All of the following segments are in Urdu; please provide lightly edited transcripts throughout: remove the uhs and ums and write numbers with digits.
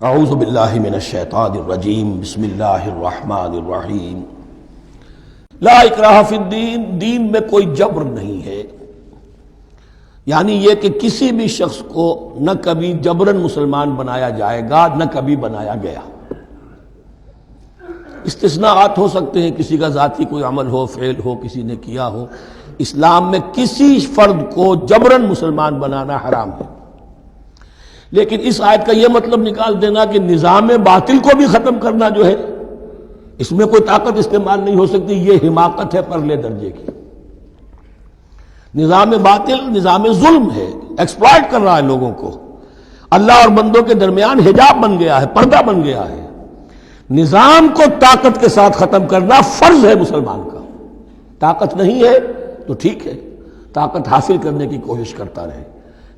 اعوذ باللہ من الشیطان الرجیم بسم اللہ الرحمن الرحیم لا اکراہ فی الدین، دین میں کوئی جبر نہیں ہے، یعنی یہ کہ کسی بھی شخص کو نہ کبھی جبراً مسلمان بنایا جائے گا نہ کبھی بنایا گیا۔ استثناءات ہو سکتے ہیں، کسی کا ذاتی کوئی عمل ہو، فعل ہو، کسی نے کیا ہو۔ اسلام میں کسی فرد کو جبراً مسلمان بنانا حرام ہے، لیکن اس آیت کا یہ مطلب نکال دینا کہ نظام باطل کو بھی ختم کرنا جو ہے اس میں کوئی طاقت استعمال نہیں ہو سکتی، یہ حماقت ہے پرلے درجے کی۔ نظام باطل نظام ظلم ہے، ایکسپلائٹ کر رہا ہے لوگوں کو، اللہ اور بندوں کے درمیان حجاب بن گیا ہے، پردہ بن گیا ہے۔ نظام کو طاقت کے ساتھ ختم کرنا فرض ہے مسلمان کا۔ طاقت نہیں ہے تو ٹھیک ہے، طاقت حاصل کرنے کی کوشش کرتا رہے،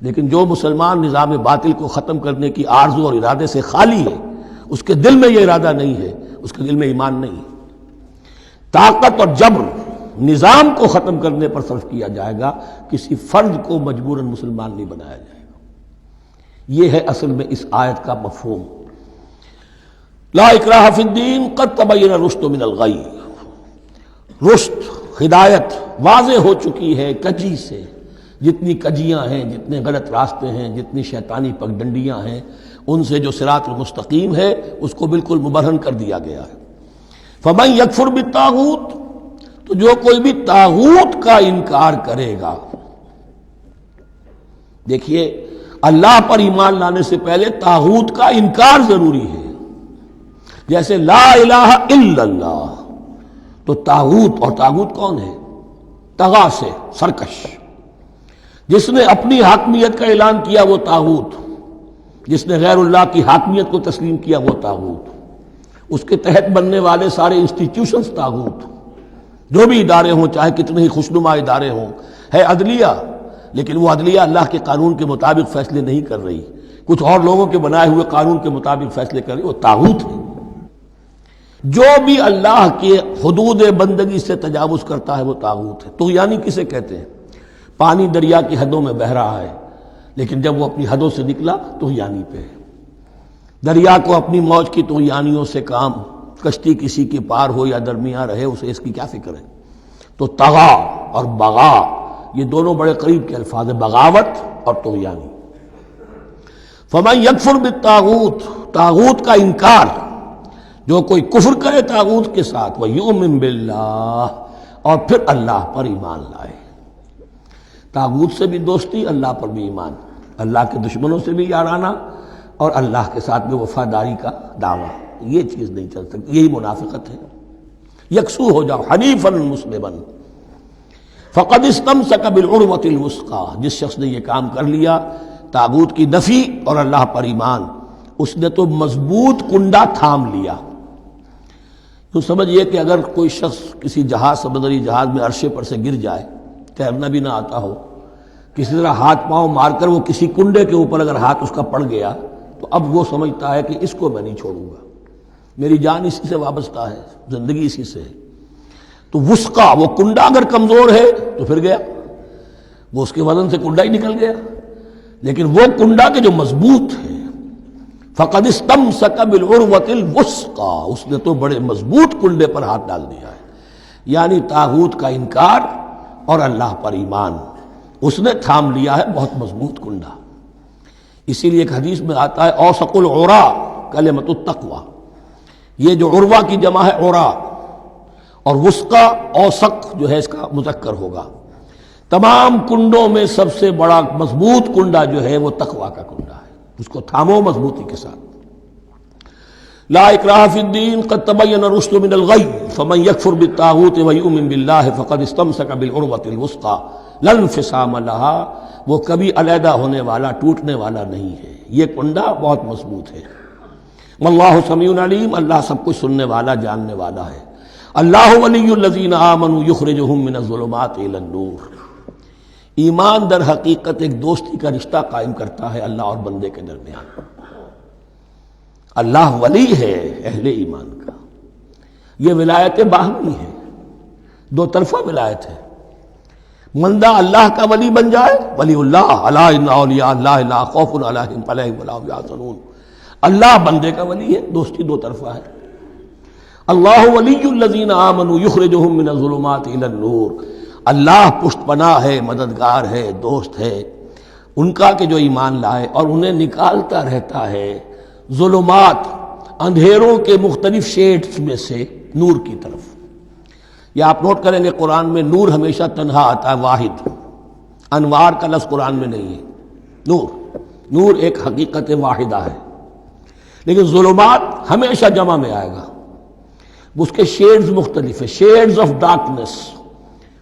لیکن جو مسلمان نظام باطل کو ختم کرنے کی آرزو اور ارادے سے خالی ہے، اس کے دل میں یہ ارادہ نہیں ہے، اس کے دل میں ایمان نہیں ہے۔ طاقت اور جبر نظام کو ختم کرنے پر صرف کیا جائے گا، کسی فرد کو مجبوراً مسلمان نہیں بنایا جائے گا۔ یہ ہے اصل میں اس آیت کا مفہوم۔ لا اکراہ فی الدین قد تبین الرشد من الغی، رشد ہدایت واضح ہو چکی ہے کجی سے۔ جتنی کجیاں ہیں، جتنے غلط راستے ہیں، جتنی شیطانی پگڈنڈیاں ہیں، ان سے جو صراط المستقیم ہے اس کو بالکل مبرہن کر دیا گیا ہے۔ فمن یکفر بالطاغوت، تو جو کوئی بھی طاغوت کا انکار کرے گا۔ دیکھیے، اللہ پر ایمان لانے سے پہلے طاغوت کا انکار ضروری ہے۔ جیسے لا الہ الا اللہ، تو طاغوت، اور طاغوت کون ہے؟ طغا سے سرکش، جس نے اپنی حاکمیت کا اعلان کیا وہ طاغوت، جس نے غیر اللہ کی حاکمیت کو تسلیم کیا وہ طاغوت، اس کے تحت بننے والے سارے انسٹیٹیوشنز طاغوت، جو بھی ادارے ہوں، چاہے کتنے ہی خوشنما ادارے ہوں۔ ہے عدلیہ، لیکن وہ عدلیہ اللہ کے قانون کے مطابق فیصلے نہیں کر رہی، کچھ اور لوگوں کے بنائے ہوئے قانون کے مطابق فیصلے کر رہی، وہ طاغوت ہے۔ جو بھی اللہ کے حدود بندگی سے تجاوز کرتا ہے وہ طاغوت ہے۔ طغیانی کسے کہتے ہیں؟ پانی دریا کی حدوں میں بہہ رہا ہے، لیکن جب وہ اپنی حدوں سے نکلا طغیانی پہ ہے۔ دریا کو اپنی موج کی طغیانیوں سے کام، کشتی کسی کے پار ہو یا درمیان رہے، اسے اس کی کیا فکر ہے؟ تو طغا اور بغا، یہ دونوں بڑے قریب کے الفاظ ہیں، بغاوت اور طغیانی۔ فمن یکفر بالطاغوت، طاغوت کا انکار، جو کوئی کفر کرے طاغوت کے ساتھ، وَيُؤْمِن بِاللَّهِ، اور پھر اللہ پر ایمان لائے۔ طاغوت سے بھی دوستی، اللہ پر بھی ایمان، اللہ کے دشمنوں سے بھی یارانہ، اور اللہ کے ساتھ بھی وفاداری کا دعویٰ، یہ چیز نہیں چل سکتی، یہی منافقت ہے۔ یکسو ہو جاؤ، حنیفا مسلما فقد استمسک بالعروۃ الوثقی، جس شخص نے یہ کام کر لیا، طاغوت کی نفی اور اللہ پر ایمان، اس نے تو مضبوط کنڈا تھام لیا۔ تو سمجھئے کہ اگر کوئی شخص کسی جہاز، سمندری جہاز میں عرشے پر سے گر جائے، تیرنا بھی نہ آتا ہو، کسی طرح ہاتھ پاؤں مار کر وہ کسی کنڈے کے اوپر اگر ہاتھ اس کا پڑ گیا، تو اب وہ سمجھتا ہے کہ اس کو میں نہیں چھوڑوں گا، میری جان اسی سے وابستہ ہے، زندگی اسی سے ہے۔ تو وثقہ، وہ کنڈا اگر کمزور ہے تو پھر گیا، وہ اس کے وزن سے کنڈا ہی نکل گیا، لیکن وہ کنڈا کے جو مضبوط ہے، فقد استمسک بالعروۃ الوثقی، اس نے تو بڑے مضبوط کنڈے پر ہاتھ ڈال دیا ہے، یعنی طاغوت کا انکار اور اللہ پر ایمان، اس نے تھام لیا ہے بہت مضبوط کنڈا۔ اسی لیے ایک حدیث میں آتا ہے اوثق العراء کلمۃ التقوی، یہ جو عروہ کی جمع ہے عراء، اور وثقہ اوثق جو ہے اس کا مذکر ہوگا۔ تمام کنڈوں میں سب سے بڑا مضبوط کنڈا جو ہے وہ تقوی کا کنڈا ہے، اس کو تھامو مضبوطی کے ساتھ۔ لا اکراہ فی الدین قد تبین الرشد من الغی فمن یکفر بالطاغوت ویؤمن باللہ فقد استمسک بالعروۃ الوثقی لا انفصام لها، وہ کبھی علیحدہ ہونے والا، ٹوٹنے والا نہیں ہے، یہ کنڈا بہت مضبوط ہے۔ واللہ سمیع علیم، اللہ سب کچھ سننے والا، جاننے والا ہے۔ اللہ ولی الذین آمنوا یخرجہم من الظلمات الی النور، ایمان در حقیقت ایک دوستی کا رشتہ قائم کرتا ہے اللہ اور بندے کے درمیان۔ اللہ ولی ہے اہل ایمان کا، یہ ولایت باہمی ہے، دو طرفہ ولایت ہے۔ بندہ اللہ کا ولی بن جائے، ولی اللہ، الا ان اولیاء اللہ لا خوف علیہم ولا هم يحزنون، اللہ بندے کا ولی ہے، دوستی دو طرفہ ہے۔ اللہ ولی الذین آمنوا یخرجہم من الظلمات الی النور، اللہ پشت پناہ ہے، مددگار ہے، دوست ہے ان کا کہ جو ایمان لائے اور انہیں نکالتا رہتا ہے ظلمات، اندھیروں کے مختلف شیڈز میں سے نور کی طرف۔ یہ آپ نوٹ کریں گے قرآن میں نور ہمیشہ تنہا آتا ہے، واحد، انوار کا لفظ قرآن میں نہیں ہے۔ نور ایک حقیقت واحدہ ہے، لیکن ظلمات ہمیشہ جمع میں آئے گا، اس کے شیڈز مختلف ہیں، شیڈز آف ڈارکنس،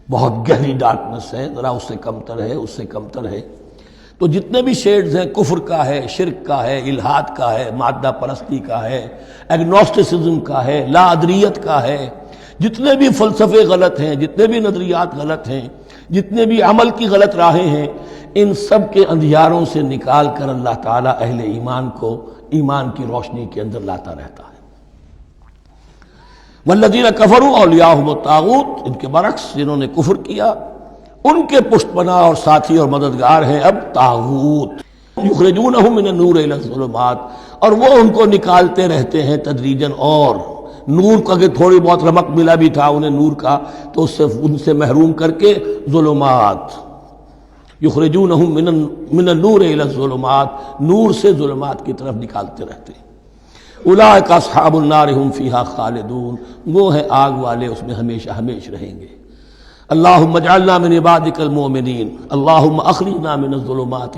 بہت گہری ڈارکنس ہے، ذرا اس سے کمتر ہے، اس سے کمتر ہے۔ تو جتنے بھی شیڈز ہیں، کفر کا ہے، شرک کا ہے، الحاد کا ہے، مادہ پرستی کا ہے، ایگنوسٹسزم کا ہے، لا ادریت کا ہے، جتنے بھی فلسفے غلط ہیں، جتنے بھی نظریات غلط ہیں، جتنے بھی عمل کی غلط راہیں ہیں، ان سب کے اندھیاروں سے نکال کر اللہ تعالیٰ اہل ایمان کو ایمان کی روشنی کے اندر لاتا رہتا ہے۔ والذین کفروا اولیاءہم الطاغوت، ان کے برعکس جنہوں نے کفر کیا ان کے پشت پناہ اور ساتھی اور مددگار ہیں اب طاغوت، یخرجونہم من النور الی الظلمات، اور وہ ان کو نکالتے رہتے ہیں تدریجاً، اور نور کا کہ تھوڑی بہت رمق ملا بھی تھا انہیں نور کا تو ان سے محروم کر کے ظلمات، یخرجونہم من النور الی الظلمات، نور سے ظلمات کی طرف نکالتے رہتے ہیں۔ اولئک اصحاب النار هم فیہا خالدون، وہ ہیں آگ والے، اس میں ہمیشہ ہمیشہ رہیں گے۔ اللہم اجعلنا من عبادک المؤمنین، اللہم اخرجنا من الظلمات